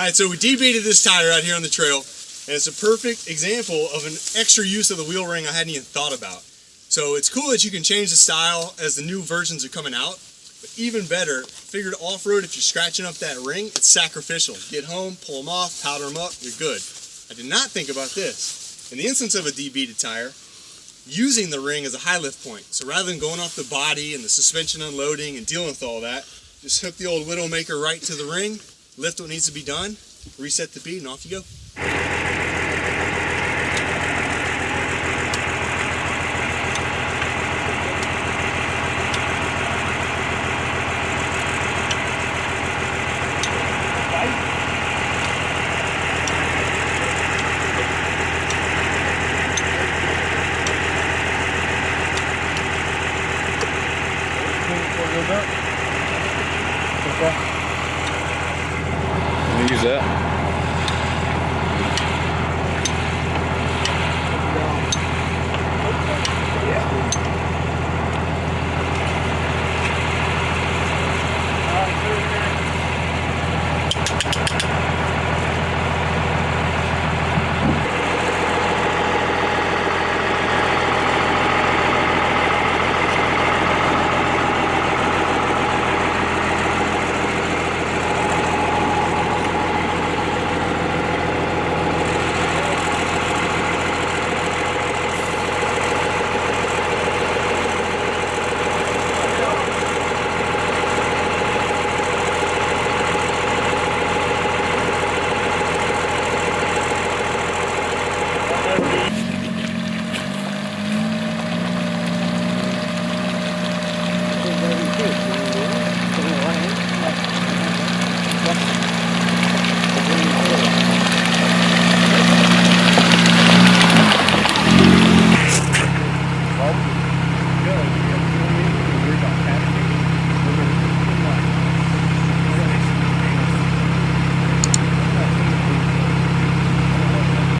Alright, so we debeaded this tire out here on the trail, and it's a perfect example of an extra use of the wheel ring I hadn't even thought about. So it's cool that you can change the style as the new versions are coming out, but even better, figured off-road, if you're scratching up that ring, it's sacrificial. Get home, pull them off, powder them up, you're good. I did not think about this. In the instance of a debeaded tire, using the ring as a high lift point. So rather than going off the body and the suspension unloading and dealing with all that, just hook the old Widowmaker right to the ring, lift what needs to be done, reset the bead, and off you go. Can you use that?